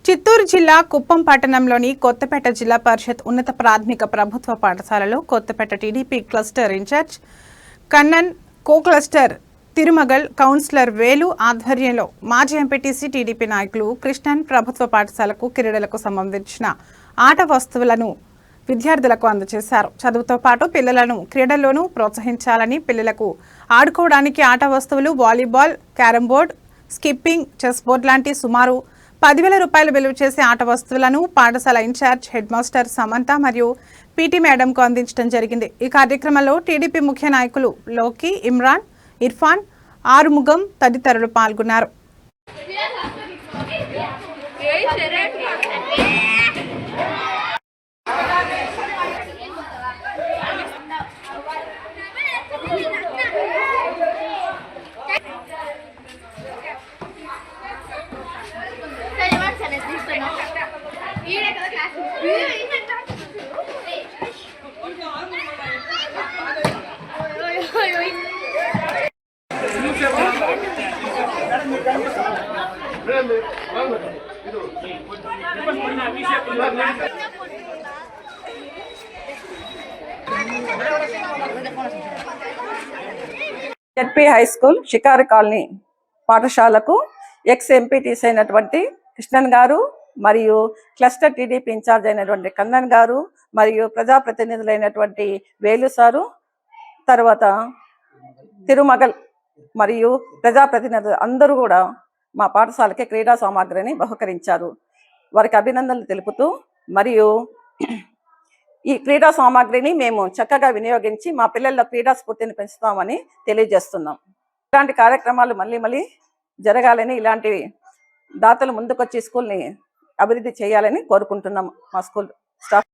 చిత్తూరు జిల్లా కుప్పం పట్టణంలోని కొత్తపేట జిల్లా పరిషత్ ఉన్నత ప్రాథమిక ప్రభుత్వ పాఠశాలలో Kothapeta TDP cluster in charge Kannan, co cluster Thirumagal, councillor Velu ఆధ్వర్యంలో మాజీ ఎంపీటీసీ టీడీపీ నాయకులు కృష్ణన్ ప్రభుత్వ పాఠశాలకు క్రీడలకు సంబంధించిన ఆట వస్తువులను విద్యార్థులకు అందజేశారు. చదువుతో పాటు పిల్లలను క్రీడల్లోనూ ప్రోత్సహించాలని, పిల్లలకు ఆడుకోవడానికి ఆట వస్తువులు volleyball, carrom board, skipping, chess board లాంటి సుమారు 10,000 రూపాయలు విలువ చేసే ఆట వస్తువులను పాఠశాల ఇన్ఛార్జ్ హెడ్ మాస్టర్ సమంత మరియు పీటీ మేడంకు అందించడం జరిగింది. ఈ కార్యక్రమంలో టీడీపీ ముఖ్య నాయకులు లోకి, ఇమ్రాన్, ఇర్ఫాన్, ఆరుముగం తదితరులు పాల్గొన్నారు. ZP high school shikari colony పాఠశాలకు ఎక్స్ ఎంపీటీసీ అయినటువంటి కృష్ణన్ గారు మరియు క్లస్టర్ టీడీపీ ఇన్ఛార్జ్ అయినటువంటి కన్నన్ గారు మరియు ప్రజాప్రతినిధులైనటువంటి వేలు సారు, తర్వాత తిరుమగల్ మరియు ప్రజాప్రతినిధులు అందరూ కూడా మా పాఠశాలకి క్రీడా సామాగ్రిని బహుకరించారు. వారికి అభినందనలు తెలుపుతూ మరియు ఈ క్రీడా సామాగ్రిని మేము చక్కగా వినియోగించి మా పిల్లల క్రీడా స్ఫూర్తిని పెంచుతామని తెలియజేస్తున్నాం. ఇలాంటి కార్యక్రమాలు మళ్ళీ జరగాలని, ఇలాంటి దాతలు ముందుకొచ్చి స్కూల్ని అభివృద్ధి చేయాలని కోరుకుంటున్నాం మా స్కూల్ స్టాఫ్.